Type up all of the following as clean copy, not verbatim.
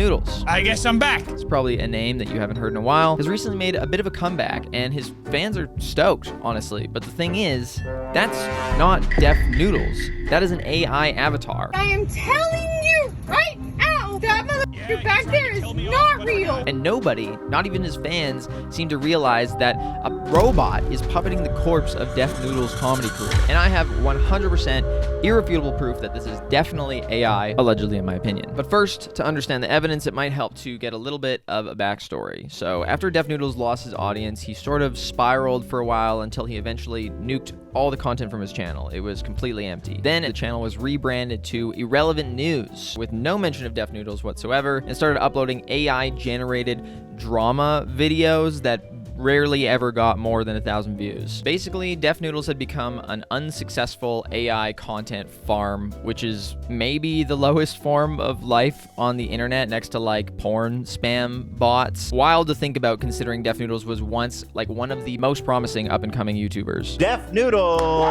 Noodles. I guess I'm back. It's probably a name that you haven't heard in a while. Has recently made a bit of a comeback, and his fans are stoked, honestly. But the thing is, that's not Def Noodles. That is an AI avatar. I am telling you right now, that motherfucker back there is not real. And nobody, not even his fans, seem to realize that a robot is puppeting the corpse of Def Noodles' comedy career. And I have 100% irrefutable proof that this is definitely AI, allegedly in my opinion. But first, to understand the evidence, it might help to get a little bit of a backstory. So after Def Noodles lost his audience, he sort of spiraled for a while until he eventually nuked all the content from his channel. It was completely empty. Then the channel was rebranded to Irrelevant News with no mention of Def Noodles whatsoever, and started uploading AI-generated drama videos that rarely ever got more than 1,000 views. Basically, Def Noodles had become an unsuccessful AI content farm, which is maybe the lowest form of life on the internet next to like porn spam bots. Wild to think about, considering Def Noodles was once like one of the most promising up-and-coming YouTubers. Def Noodles!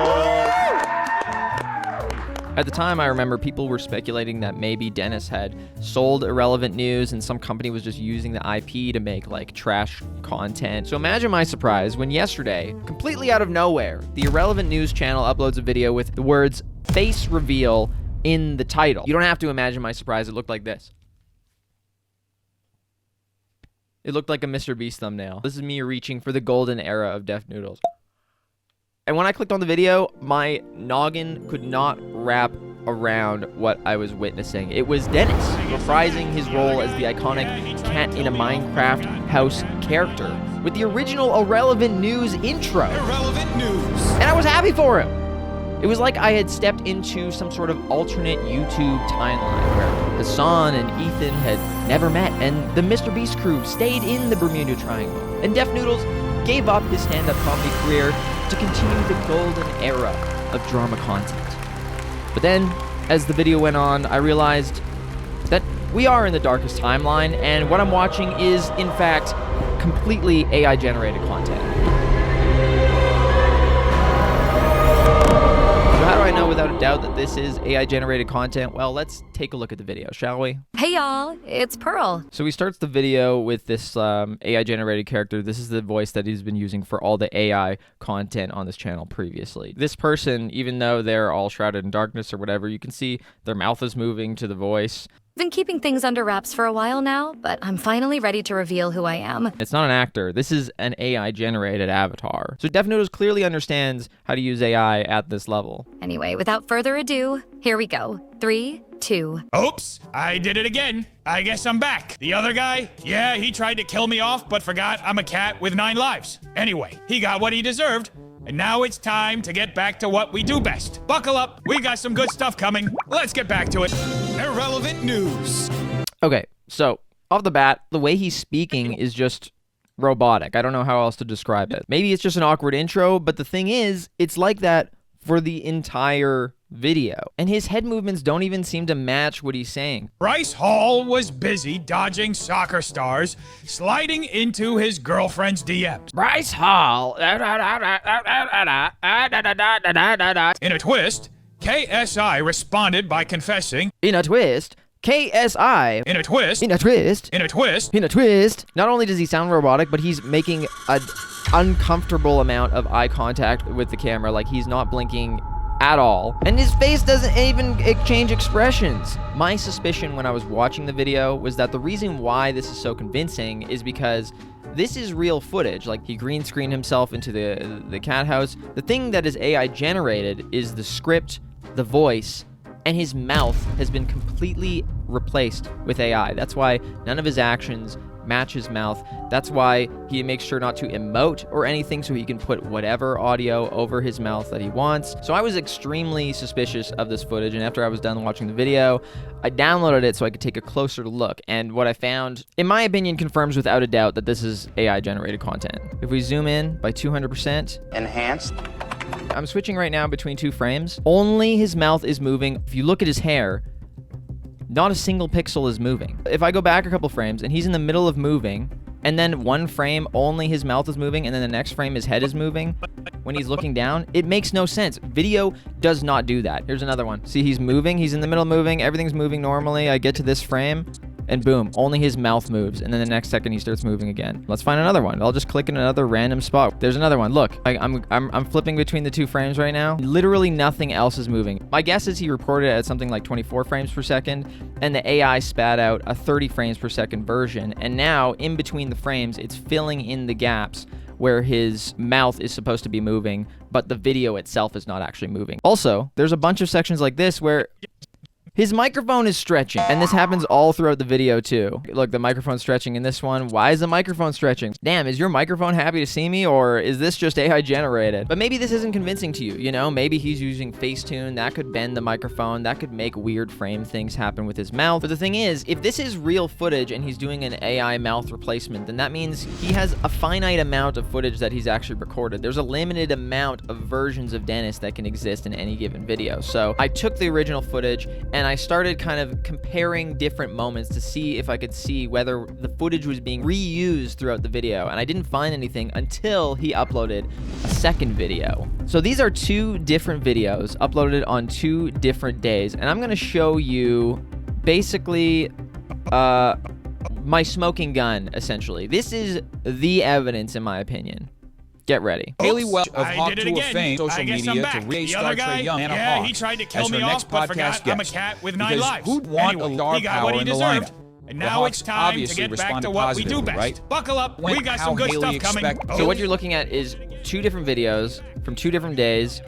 At the time, I remember people were speculating that maybe Dennis had sold Irrelevant News and some company was just using the IP to make like trash content. So imagine my surprise when yesterday, completely out of nowhere, the Irrelevant News channel uploads a video with the words "face reveal" in the title. You don't have to imagine my surprise. It looked like this. It looked like a Mr. Beast thumbnail. This is me reaching for the golden era of Def Noodles. And when I clicked on the video, my noggin could not wrap around what I was witnessing. It was Dennis reprising his role as the iconic cat in a Minecraft house character with the original Irrelevant News intro. Irrelevant News. And I was happy for him. It was like I had stepped into some sort of alternate YouTube timeline where Hassan and Ethan had never met, and the Mr. Beast crew stayed in the Bermuda Triangle, and Def Noodles gave up his stand-up comedy career to continue the golden era of drama content. But then, as the video went on, I realized that we are in the darkest timeline, and what I'm watching is, in fact, completely AI-generated content. So how do I know without a doubt that this is AI-generated content? Well, let's take a look at the video, shall we? Hey y'all, it's Pearl. So he starts the video with this AI-generated character. This is the voice that he's been using for all the AI content on this channel previously. This person, even though they're all shrouded in darkness or whatever, you can see their mouth is moving to the voice. Been keeping things under wraps for a while now, but I'm finally ready to reveal who I am. It's not an actor. This is an AI-generated avatar. So Def Noodles clearly understands how to use AI at this level. Anyway, without further ado, here we go. 3, 2. Oops, I did it again. I guess I'm back. The other guy? Yeah, he tried to kill me off, but forgot I'm a cat with 9 lives. Anyway, he got what he deserved. And now it's time to get back to what we do best. Buckle up, we got some good stuff coming. Let's get back to it. Irrelevant News. Okay, so off the bat, the way he's speaking is just robotic. I don't know how else to describe it. Maybe it's just an awkward intro, but the thing is, it's like that for the entire video. And his head movements don't even seem to match what he's saying. Bryce Hall was busy dodging soccer stars, sliding into his girlfriend's DMs. Bryce Hall. In a twist, KSI responded by confessing. In a twist, KSI. In a twist. In a twist. In a twist. In a twist. Not only does he sound robotic, but he's making an uncomfortable amount of eye contact with the camera, like he's not blinking at all. And his face doesn't even exchange expressions. My suspicion when I was watching the video was that the reason why this is so convincing is because this is real footage. Like, he green screened himself into the cat house. The thing that is AI generated is the script, the voice, and his mouth has been completely replaced with AI. That's why none of his actions match his mouth. That's why he makes sure not to emote or anything, so he can put whatever audio over his mouth that he wants. So I was extremely suspicious of this footage, and after I was done watching the video, I downloaded it so I could take a closer look. And what I found, in my opinion, confirms without a doubt that this is AI generated content. If we zoom in by 200%, Enhanced. I'm switching right now between 2 frames. Only his mouth is moving. If you look at his hair, not a single pixel is moving. If I go back a couple frames and he's in the middle of moving, and then one frame only his mouth is moving, and then the next frame his head is moving when he's looking down, it makes no sense. Video does not do that. Here's another one. See, he's moving, he's in the middle of moving, everything's moving normally. I get to this frame, And boom, only his mouth moves, and then the next second he starts moving again. Let's find another one. I'll just click in another random spot. There's another one. Look, I'm flipping between the two frames right now. Literally nothing else is moving. My guess is he recorded it at something like 24 frames per second, and the AI spat out a 30 frames per second version, and now in between the frames, it's filling in the gaps where his mouth is supposed to be moving, but the video itself is not actually moving. Also, there's a bunch of sections like this where his microphone is stretching, and this happens all throughout the video too. Look, the microphone's stretching in this one. Why is the microphone stretching? Damn, is your microphone happy to see me, or is this just AI generated? But maybe this isn't convincing to you, you know? Maybe he's using Facetune. That could bend the microphone. That could make weird frame things happen with his mouth. But the thing is, if this is real footage and he's doing an AI mouth replacement, then that means he has a finite amount of footage that he's actually recorded. There's a limited amount of versions of Dennis that can exist in any given video. So I took the original footage and I started kind of comparing different moments to see if I could see whether the footage was being reused throughout the video, and I didn't find anything until he uploaded a second video. So these are two different videos uploaded on 2 different days, and I'm going to show you basically my smoking gun, essentially. This is the evidence, in my opinion. Get ready. Haley Welch of I Hawk did it Tour again. fame, social I guess media I'm to back. raise The Star other Trek guy, Young Anna yeah, Hawk he tried to as kill her me next off, but forgot podcast I'm a guest. cat with 9 Because lives. who'd want Anyway, a dog he got power what he in the deserved. lineup? And The now Hawks it's time to obviously get back to responded what we do positively, best. right? Buckle up. Went We got how some good Haley stuff coming. expected. So what you're looking at is 2 different videos from 2 different days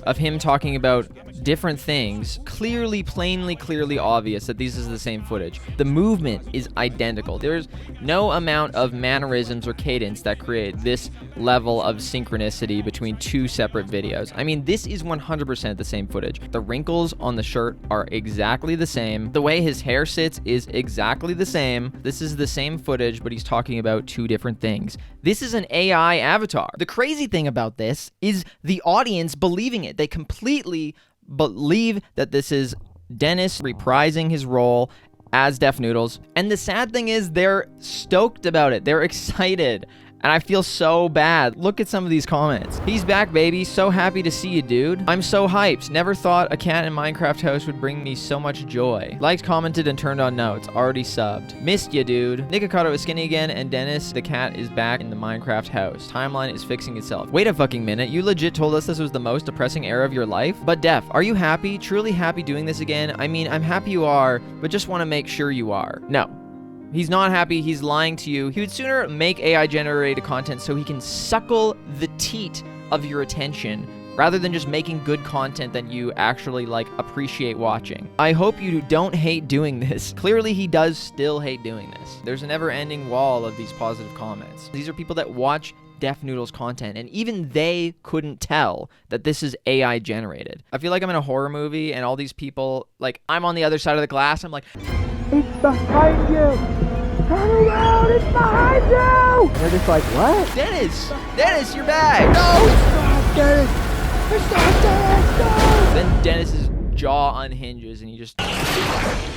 of him talking about different things. Clearly, plainly, clearly obvious that this is the same footage. The movement is identical. There's no amount of mannerisms or cadence that create this level of synchronicity between 2 separate videos. I mean, this is 100% the same footage. The wrinkles on the shirt are exactly the same. The way his hair sits is exactly the same. This is the same footage, but he's talking about 2 different things. This is an AI avatar. The crazy thing about this is the audience believing it. They completely believe that this is Dennis reprising his role as Def Noodles. And the sad thing is they're stoked about it. They're excited. And I feel so bad. Look at some of these comments. He's back, baby. So happy to see you, dude. I'm so hyped. Never thought a cat in Minecraft house would bring me so much joy. Liked, commented, and turned on notes. Already subbed. Missed you, dude. Nikocado is skinny again, and Dennis, the cat, is back in the Minecraft house. Timeline is fixing itself. Wait a fucking minute. You legit told us this was the most depressing era of your life? But Def, are you happy? Truly happy doing this again? I mean, I'm happy you are, but just want to make sure you are. No. He's not happy. He's lying to you. He would sooner make AI generated content so he can suckle the teat of your attention rather than just making good content that you actually appreciate watching. I hope you don't hate doing this. Clearly he does still hate doing this. There's a never-ending wall of these positive comments. These are people that watch Def Noodles content, and even they couldn't tell that this is AI generated. I feel like I'm in a horror movie and all these people, I'm on the other side of the glass. I'm like, it's behind you! Turn around! It's behind you! And they're just like, what? Dennis, you're back! No, it's not Dennis! It's not Dennis! No! Then Dennis's jaw unhinges and he just...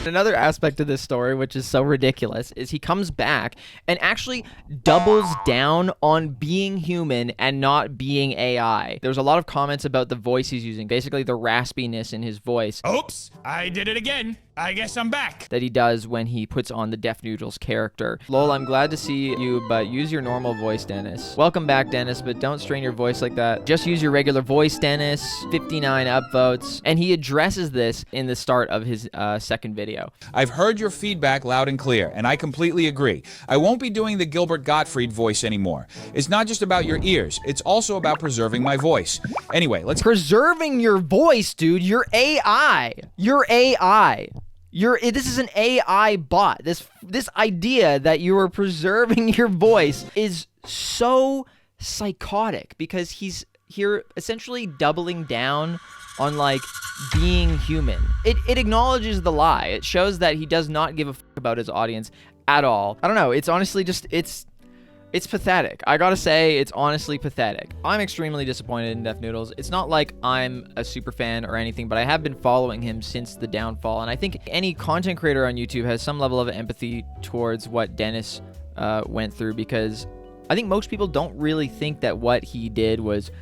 Another aspect of this story, which is so ridiculous, is he comes back and actually doubles down on being human and not being AI. There's a lot of comments about the voice he's using, basically the raspiness in his voice. Oops, I did it again. I guess I'm back. That he does when he puts on the Def Noodles character. Lol, I'm glad to see you, but use your normal voice, Dennis. Welcome back, Dennis, but don't strain your voice like that. Just use your regular voice, Dennis. 59 upvotes. And he addresses this in the start of his second video. I've heard your feedback loud and clear, and I completely agree. I won't be doing the Gilbert Gottfried voice anymore. It's not just about your ears, it's also about preserving my voice. Anyway, let's... Preserving your voice, dude. You're AI. You're AI. This is an AI bot. This idea that you are preserving your voice is so psychotic because he's here essentially doubling down on being human. It acknowledges the lie. It shows that he does not give a fuck about his audience at all. I don't know. It's honestly just it's pathetic. I gotta say, it's honestly pathetic. I'm extremely disappointed in Def Noodles. It's not like I'm a super fan or anything, but I have been following him since the downfall, and I think any content creator on YouTube has some level of empathy towards what Dennis went through, because I think most people don't really think that what he did was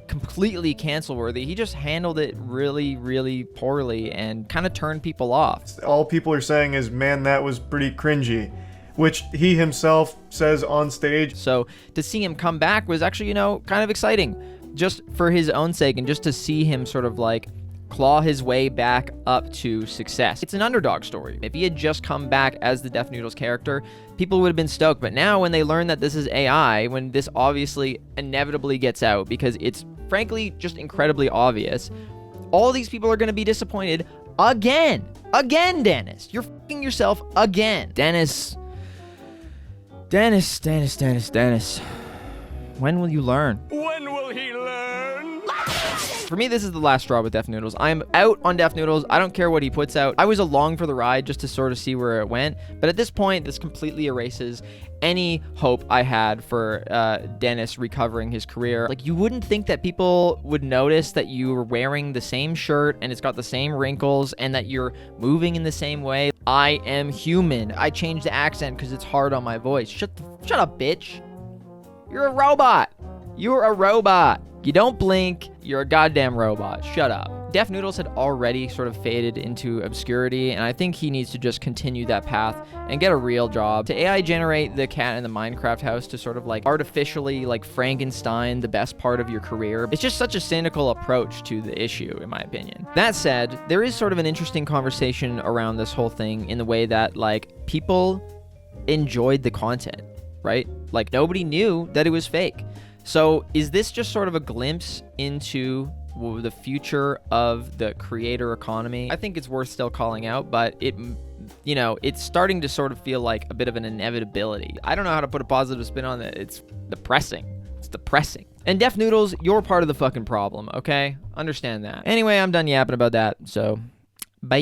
completely cancel worthy. He just handled it really, really poorly and kind of turned people off. All people are saying is, man, that was pretty cringy, which he himself says on stage. So to see him come back was actually, you know, kind of exciting, just for his own sake, and just to see him sort of like claw his way back up to success. It's an underdog story. If he had just come back as the Def Noodles character, people would have been stoked. But now when they learn that this is AI, when this obviously inevitably gets out, because it's frankly just incredibly obvious, all these people are going to be disappointed again. Again, Dennis. You're fucking yourself again. Dennis. When will you learn? When will he learn? For me, this is the last straw with Def Noodles. I'm out on Def Noodles. I don't care what he puts out. I was along for the ride just to sort of see where it went. But at this point, this completely erases any hope I had for Dennis recovering his career. Like, you wouldn't think that people would notice that you were wearing the same shirt and it's got the same wrinkles and that you're moving in the same way. I am human. I changed the accent because it's hard on my voice. Shut up, bitch. You're a robot. You're a robot. You don't blink. You're a goddamn robot. Shut up. Def Noodles had already sort of faded into obscurity, and I think he needs to just continue that path and get a real job. To AI generate the cat in the Minecraft house to sort of like artificially like Frankenstein the best part of your career, it's just such a cynical approach to the issue, in my opinion. That said, there is sort of an interesting conversation around this whole thing in the way that like people enjoyed the content, right? Like nobody knew that it was fake. So is this just sort of a glimpse into the future of the creator economy? I think it's worth still calling out, but you know, it's starting to sort of feel like a bit of an inevitability. I don't know how to put a positive spin on it. It's depressing. It's depressing. And Def Noodles, you're part of the fucking problem, okay? Understand that. Anyway, I'm done yapping about that, so bye.